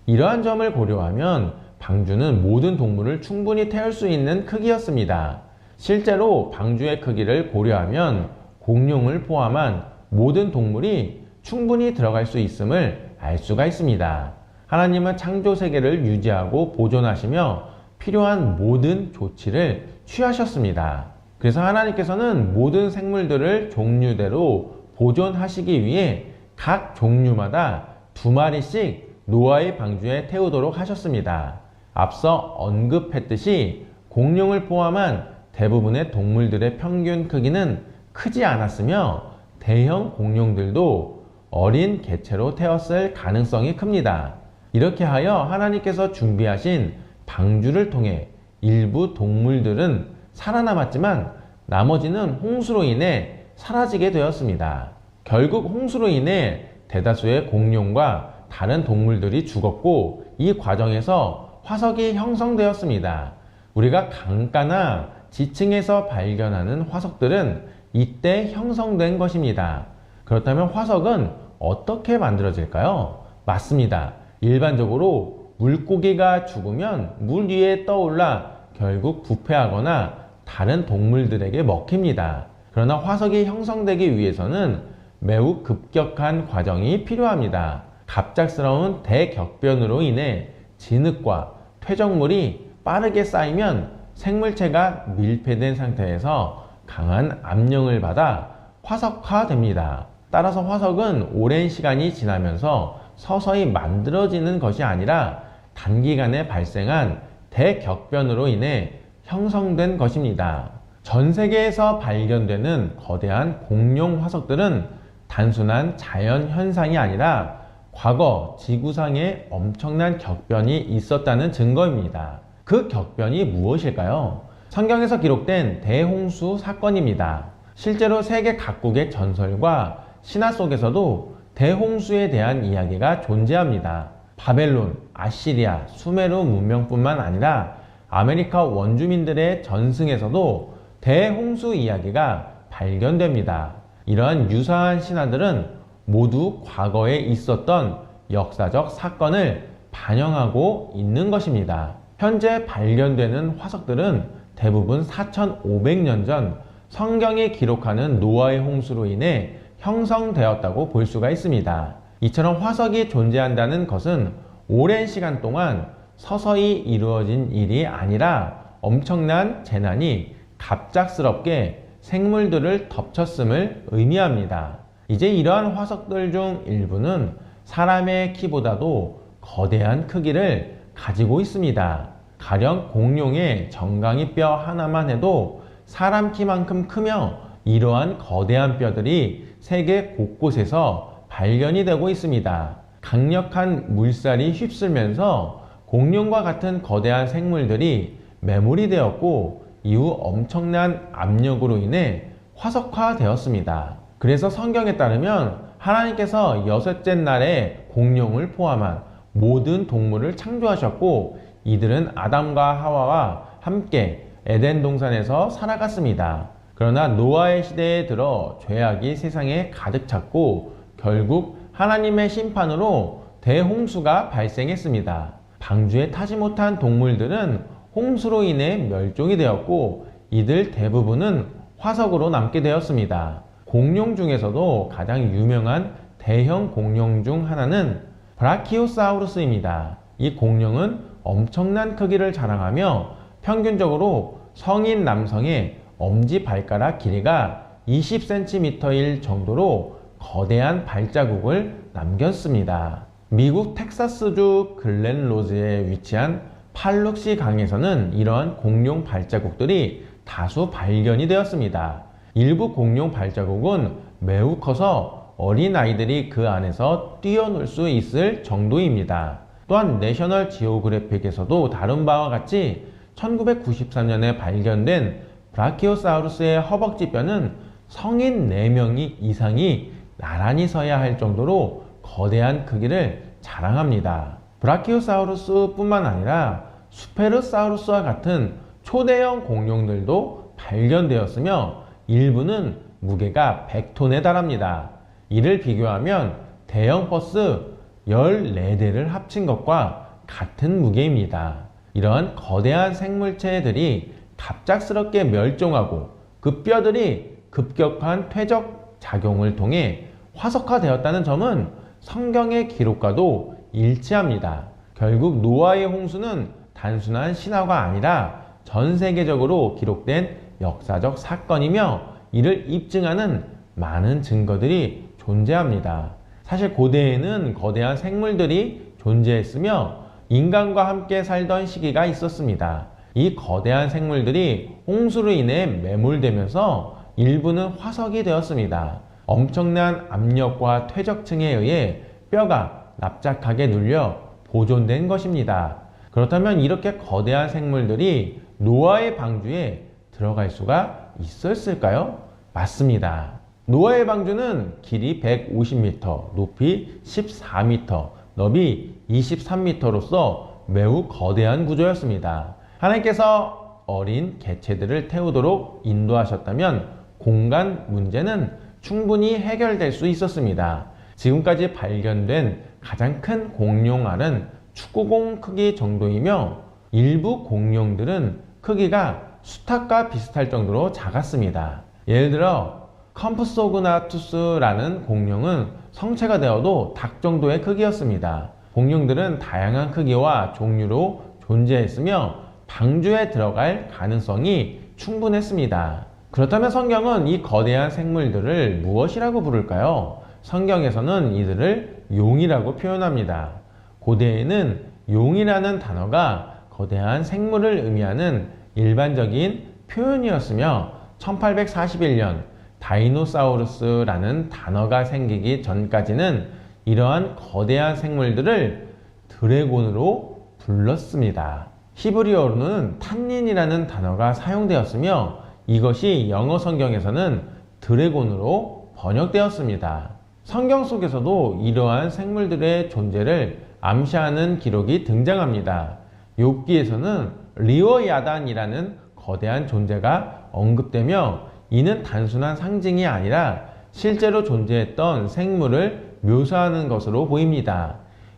이러한 점을 고려하면 방주는 모든 동물을 충분히 태울 수 있는 크기였습니다. 실제로 방주의 크기를 고려하면 공룡을 포함한 모든 동물이 충분히 들어갈 수 있음을 알 수가 있습니다. 하나님은 창조 세계를 유지하고 보존하시며 필요한 모든 조치를 취하셨습니다. 그래서 하나님께서는 모든 생물들을 종류대로 보존하시기 위해 각 종류마다 2마리씩 노아의 방주에 태우도록 하셨습니다. 앞서 언급했듯이 공룡을 포함한 대부분의 동물들의 평균 크기는 크지 않았으며 대형 공룡들도 어린 개체로 태웠을 가능성이 큽니다. 이렇게 하여 하나님께서 준비하신 방주를 통해 일부 동물들은 살아남았지만 나머지는 홍수로 인해 사라지게 되었습니다. 결국 홍수로 인해 대다수의 공룡과 다른 동물들이 죽었고 이 과정에서 화석이 형성되었습니다. 우리가 강가나 지층에서 발견하는 화석들은 이때 형성된 것입니다. 그렇다면 화석은 어떻게 만들어질까요? 맞습니다. 일반적으로 물고기가 죽으면 물 위에 떠올라 결국 부패하거나 다른 동물들에게 먹힙니다. 그러나 화석이 형성되기 위해서는 매우 급격한 과정이 필요합니다. 갑작스러운 대격변으로 인해 진흙과 퇴적물이 빠르게 쌓이면 생물체가 밀폐된 상태에서 강한 압력을 받아 화석화됩니다. 따라서 화석은 오랜 시간이 지나면서 서서히 만들어지는 것이 아니라 단기간에 발생한 대격변으로 인해 형성된 것입니다. 전 세계에서 발견되는 거대한 공룡 화석들은 단순한 자연 현상이 아니라 과거 지구상에 엄청난 격변이 있었다는 증거입니다. 그 격변이 무엇일까요? 성경에서 기록된 대홍수 사건입니다. 실제로 세계 각국의 전설과 신화 속에서도 대홍수에 대한 이야기가 존재합니다. 바벨론, 아시리아, 수메르 문명뿐만 아니라 아메리카 원주민들의 전승에서도 대홍수 이야기가 발견됩니다. 이러한 유사한 신화들은 모두 과거에 있었던 역사적 사건을 반영하고 있는 것입니다. 현재 발견되는 화석들은 대부분 4,500년 전 성경이 기록하는 노아의 홍수로 인해 형성되었다고 볼 수가 있습니다. 이처럼 화석이 존재한다는 것은 오랜 시간 동안 서서히 이루어진 일이 아니라 엄청난 재난이 갑작스럽게 생물들을 덮쳤음을 의미합니다. 이제 이러한 화석들 중 일부는 사람의 키보다도 거대한 크기를 가지고 있습니다. 가령 공룡의 정강이 뼈 하나만 해도 사람 키만큼 크며 이러한 거대한 뼈들이 세계 곳곳에서 발견이 되고 있습니다. 강력한 물살이 휩쓸면서 공룡과 같은 거대한 생물들이 매몰이 되었고 이후 엄청난 압력으로 인해 화석화되었습니다. 그래서 성경에 따르면 하나님께서 여섯째 날에 공룡을 포함한 모든 동물을 창조하셨고 이들은 아담과 하와와 함께 에덴 동산에서 살아갔습니다. 그러나 노아의 시대에 들어 죄악이 세상에 가득 찼고 결국 하나님의 심판으로 대홍수가 발생했습니다. 방주에 타지 못한 동물들은 홍수로 인해 멸종이 되었고 이들 대부분은 화석으로 남게 되었습니다. 공룡 중에서도 가장 유명한 대형 공룡 중 하나는 브라키오사우루스입니다. 이 공룡은 엄청난 크기를 자랑하며 평균적으로 성인 남성의 엄지발가락 길이가 20cm일 정도로 거대한 발자국을 남겼습니다. 미국 텍사스주 글렌로즈에 위치한 팔룩시 강에서는 이러한 공룡 발자국들이 다수 발견이 되었습니다. 일부 공룡 발자국은 매우 커서 어린아이들이 그 안에서 뛰어놀 수 있을 정도입니다. 또한 내셔널 지오그래픽에서도 다룬 바와 같이 1993년에 발견된 브라키오사우루스의 허벅지 뼈는 성인 4명이 이상이 나란히 서야 할 정도로 거대한 크기를 자랑합니다. 브라키오사우루스 뿐만 아니라 수페르사우루스와 같은 초대형 공룡들도 발견되었으며 일부는 무게가 100톤에 달합니다. 이를 비교하면 대형 버스 14대를 합친 것과 같은 무게입니다. 이러한 거대한 생물체들이 갑작스럽게 멸종하고 그 뼈들이 급격한 퇴적 작용을 통해 화석화되었다는 점은 성경의 기록과도 일치합니다. 결국 노아의 홍수는 단순한 신화가 아니라 전 세계적으로 기록된 역사적 사건이며 이를 입증하는 많은 증거들이 존재합니다. 사실 고대에는 거대한 생물들이 존재했으며 인간과 함께 살던 시기가 있었습니다. 이 거대한 생물들이 홍수로 인해 매몰되면서 일부는 화석이 되었습니다. 엄청난 압력과 퇴적층에 의해 뼈가 납작하게 눌려 보존된 것입니다. 그렇다면 이렇게 거대한 생물들이 노아의 방주에 들어갈 수가 있었을까요? 맞습니다. 노아의 방주는 길이 150m, 높이 14m, 너비 23m로서 매우 거대한 구조였습니다. 하나님께서 어린 개체들을 태우도록 인도하셨다면 공간 문제는 충분히 해결될 수 있었습니다. 지금까지 발견된 가장 큰 공룡알은 축구공 크기 정도이며 일부 공룡들은 크기가 수탉과 비슷할 정도로 작았습니다. 예를 들어 컴프소그나투스라는 공룡은 성체가 되어도 닭 정도의 크기였습니다. 공룡들은 다양한 크기와 종류로 존재했으며 방주에 들어갈 가능성이 충분했습니다. 그렇다면 성경은 이 거대한 생물들을 무엇이라고 부를까요? 성경에서는 이들을 용이라고 표현합니다. 고대에는 용이라는 단어가 거대한 생물을 의미하는 일반적인 표현이었으며 1841년 다이노사우루스라는 단어가 생기기 전까지는 이러한 거대한 생물들을 드래곤으로 불렀습니다. 히브리어로는 탄닌이라는 단어가 사용되었으며 이것이 영어 성경에서는 드래곤으로 번역되었습니다. 성경 속에서도 이러한 생물들의 존재를 암시하는 기록이 등장합니다. 욥기에서는 리어야단이라는 거대한 존재가 언급되며 이는 단순한 상징이 아니라 실제로 존재했던 생물을 묘사하는 것으로 보입니다.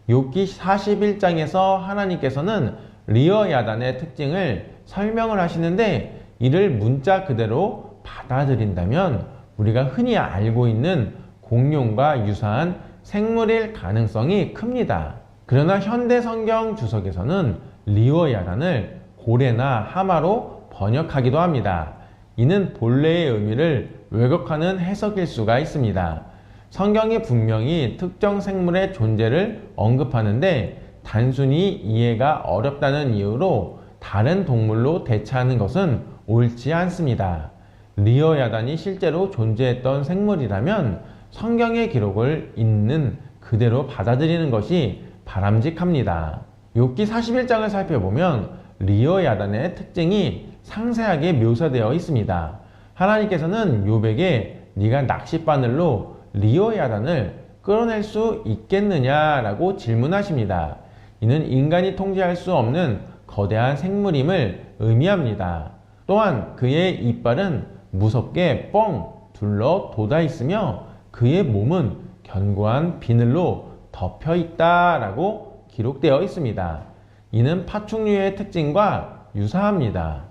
욥기 41장에서 하나님께서는 리어야단의 특징을 설명을 하시는데 이를 문자 그대로 받아들인다면 우리가 흔히 알고 있는 공룡과 유사한 생물일 가능성이 큽니다. 그러나 현대 성경 주석에서는 리어야단을 고래나 하마로 번역하기도 합니다. 이는 본래의 의미를 왜곡하는 해석일 수가 있습니다. 성경이 분명히 특정 생물의 존재를 언급하는데 단순히 이해가 어렵다는 이유로 다른 동물로 대체하는 것은 옳지 않습니다. 리어야단이 실제로 존재했던 생물이라면 성경의 기록을 있는 그대로 받아들이는 것이 바람직합니다. 욥기 41장을 살펴보면 리어야단의 특징이 상세하게 묘사되어 있습니다. 하나님께서는 욥에게 네가 낚싯바늘로 리어야단을 끌어낼 수 있겠느냐라고 질문하십니다. 이는 인간이 통제할 수 없는 거대한 생물임을 의미합니다. 또한 그의 이빨은 무섭게 뻥 둘러 돋아 있으며 그의 몸은 견고한 비늘로 덮여 있다라고 기록되어 있습니다. 이는 파충류의 특징과 유사합니다.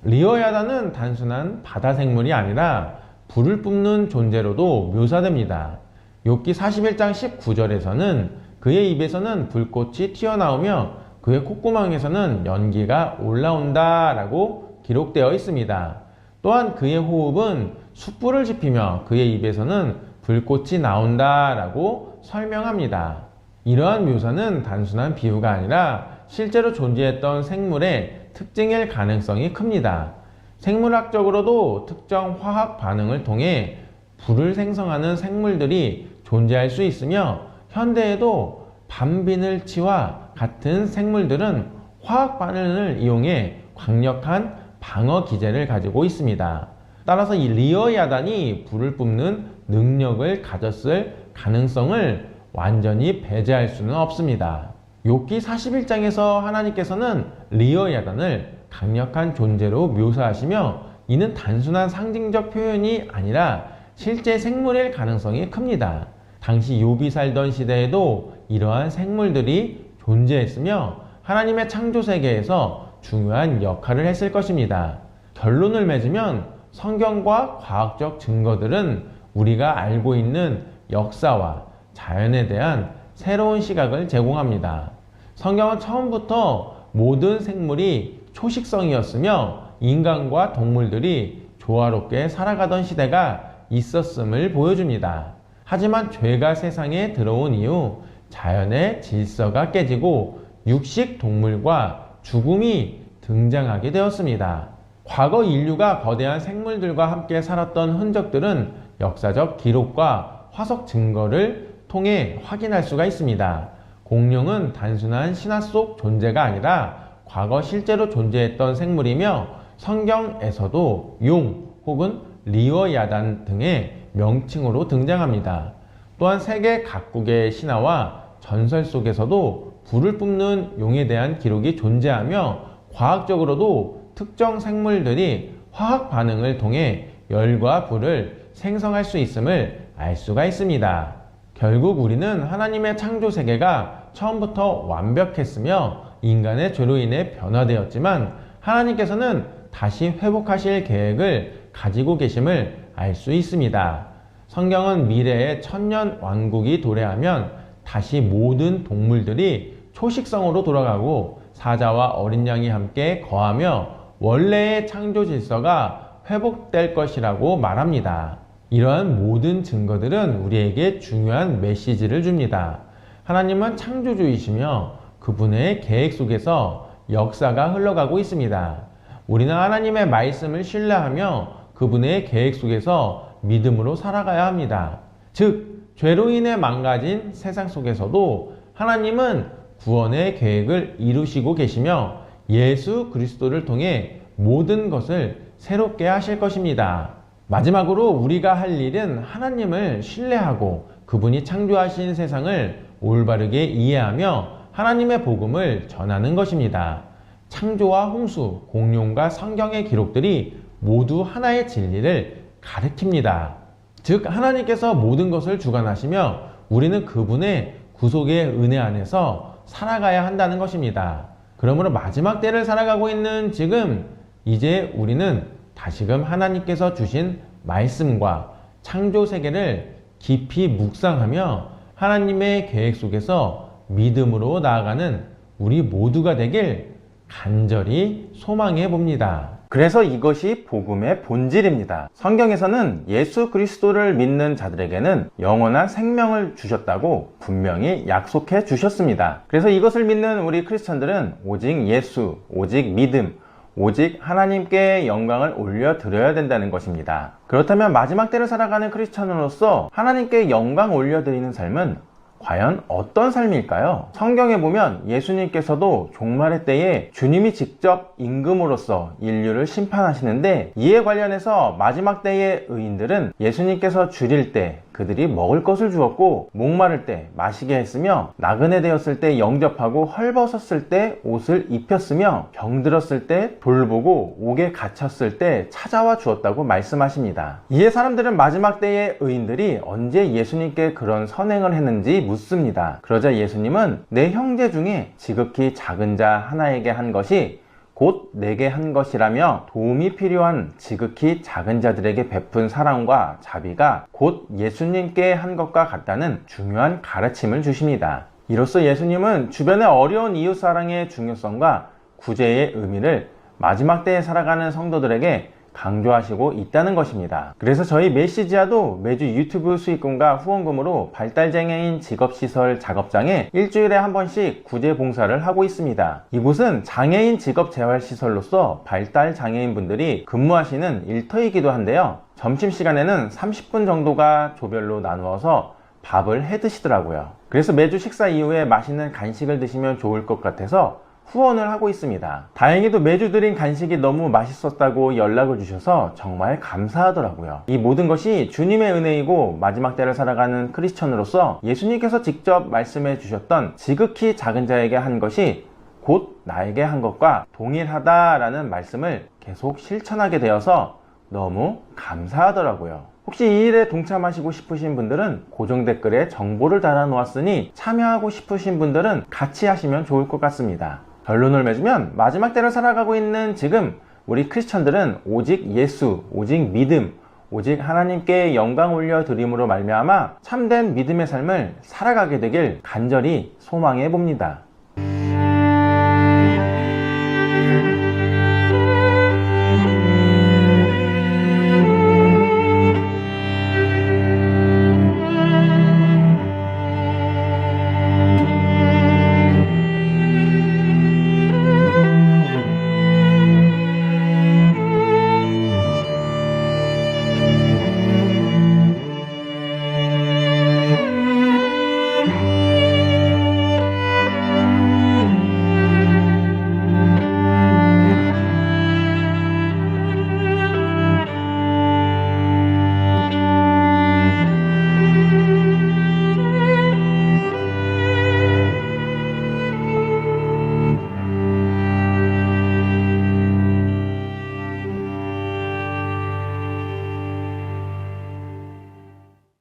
리어야단은 단순한 바다 생물이 아니라 불을 뿜는 존재로도 묘사됩니다. 욥기 41장 19절에서는 그의 입에서는 불꽃이 튀어나오며 그의 콧구멍에서는 연기가 올라온다 라고 기록되어 있습니다. 또한 그의 호흡은 숯불을 지피며 그의 입에서는 불꽃이 나온다 라고 설명합니다. 이러한 묘사는 단순한 비유가 아니라 실제로 존재했던 생물의 특징일 가능성이 큽니다. 생물학적으로도 특정 화학 반응을 통해 불을 생성하는 생물들이 존재할 수 있으며 현대에도 밤비늘치와 같은 생물들은 화학 반응을 이용해 강력한 방어 기제를 가지고 있습니다. 따라서 이 리어야단이 불을 뿜는 능력을 가졌을 가능성을 완전히 배제할 수는 없습니다. 욥기 41장에서 하나님께서는 리어야단을 강력한 존재로 묘사하시며 이는 단순한 상징적 표현이 아니라 실제 생물일 가능성이 큽니다. 당시 욥이 살던 시대에도 이러한 생물들이 존재했으며 하나님의 창조 세계에서 중요한 역할을 했을 것입니다. 결론을 맺으면 성경과 과학적 증거들은 우리가 알고 있는 역사와 자연에 대한 새로운 시각을 제공합니다. 성경은 처음부터 모든 생물이 초식성이었으며 인간과 동물들이 조화롭게 살아가던 시대가 있었음을 보여줍니다. 하지만 죄가 세상에 들어온 이후 자연의 질서가 깨지고 육식 동물과 죽음이 등장하게 되었습니다. 과거 인류가 거대한 생물들과 함께 살았던 흔적들은 역사적 기록과 화석 증거를 통해 확인할 수가 있습니다. 공룡은 단순한 신화 속 존재가 아니라 과거 실제로 존재했던 생물이며 성경에서도 용 혹은 리어야단 등의 명칭으로 등장합니다. 또한 세계 각국의 신화와 전설 속에서도 불을 뿜는 용에 대한 기록이 존재하며 과학적으로도 특정 생물들이 화학 반응을 통해 열과 불을 생성할 수 있음을 알 수가 있습니다. 결국 우리는 하나님의 창조 세계가 처음부터 완벽했으며 인간의 죄로 인해 변화되었지만 하나님께서는 다시 회복하실 계획을 가지고 계심을 알 수 있습니다. 성경은 미래의 천년 왕국이 도래하면 다시 모든 동물들이 초식성으로 돌아가고 사자와 어린 양이 함께 거하며 원래의 창조 질서가 회복될 것이라고 말합니다. 이러한 모든 증거들은 우리에게 중요한 메시지를 줍니다. 하나님은 창조주이시며 그분의 계획 속에서 역사가 흘러가고 있습니다. 우리는 하나님의 말씀을 신뢰하며 그분의 계획 속에서 믿음으로 살아가야 합니다. 즉, 죄로 인해 망가진 세상 속에서도 하나님은 구원의 계획을 이루시고 계시며 예수 그리스도를 통해 모든 것을 새롭게 하실 것입니다. 마지막으로 우리가 할 일은 하나님을 신뢰하고 그분이 창조하신 세상을 올바르게 이해하며 하나님의 복음을 전하는 것입니다. 창조와 홍수, 공룡과 성경의 기록들이 모두 하나의 진리를 가리킵니다. 즉, 하나님께서 모든 것을 주관하시며 우리는 그분의 구속의 은혜 안에서 살아가야 한다는 것입니다. 그러므로 마지막 때를 살아가고 있는 지금, 이제 우리는 다시금 하나님께서 주신 말씀과 창조 세계를 깊이 묵상하며 하나님의 계획 속에서 믿음으로 나아가는 우리 모두가 되길 간절히 소망해 봅니다. 그래서 이것이 복음의 본질입니다. 성경에서는 예수 그리스도를 믿는 자들에게는 영원한 생명을 주셨다고 분명히 약속해 주셨습니다. 그래서 이것을 믿는 우리 크리스천들은 오직 예수, 오직 믿음, 오직 하나님께 영광을 올려드려야 된다는 것입니다. 그렇다면 마지막 때를 살아가는 크리스천으로서 하나님께 영광 올려드리는 삶은 과연 어떤 삶일까요? 성경에 보면 예수님께서도 종말의 때에 주님이 직접 임금으로서 인류를 심판하시는데, 이에 관련해서 마지막 때의 의인들은 예수님께서 줄일 때 그들이 먹을 것을 주었고, 목마를 때 마시게 했으며, 나그네 되었을 때 영접하고, 헐벗었을 때 옷을 입혔으며, 병들었을 때 돌보고, 옥에 갇혔을 때 찾아와 주었다고 말씀하십니다. 이에 사람들은 마지막 때의 의인들이 언제 예수님께 그런 선행을 했는지 묻습니다. 그러자 예수님은 내 형제 중에 지극히 작은 자 하나에게 한 것이 곧 내게 한 것이라며, 도움이 필요한 지극히 작은 자들에게 베푼 사랑과 자비가 곧 예수님께 한 것과 같다는 중요한 가르침을 주십니다. 이로써 예수님은 주변의 어려운 이웃사랑의 중요성과 구제의 의미를 마지막 때에 살아가는 성도들에게 강조하시고 있다는 것입니다. 그래서 저희 메시지아도 매주 유튜브 수익금과 후원금으로 발달장애인 직업시설 작업장에 일주일에 한 번씩 구제 봉사를 하고 있습니다. 이곳은 장애인 직업재활시설로서 발달장애인분들이 근무하시는 일터이기도 한데요. 점심시간에는 30분 정도가 조별로 나누어서 밥을 해 드시더라고요. 그래서 매주 식사 이후에 맛있는 간식을 드시면 좋을 것 같아서 후원을 하고 있습니다. 다행히도 매주 드린 간식이 너무 맛있었다고 연락을 주셔서 정말 감사하더라고요. 이 모든 것이 주님의 은혜이고, 마지막 때를 살아가는 크리스천으로서 예수님께서 직접 말씀해 주셨던 지극히 작은 자에게 한 것이 곧 나에게 한 것과 동일하다라는 말씀을 계속 실천하게 되어서 너무 감사하더라고요. 혹시 이 일에 동참하시고 싶으신 분들은 고정 댓글에 정보를 달아 놓았으니 참여하고 싶으신 분들은 같이 하시면 좋을 것 같습니다. 결론을 맺으면 마지막 때를 살아가고 있는 지금 우리 크리스천들은 오직 예수, 오직 믿음, 오직 하나님께 영광 올려드림으로 말미암아 참된 믿음의 삶을 살아가게 되길 간절히 소망해 봅니다.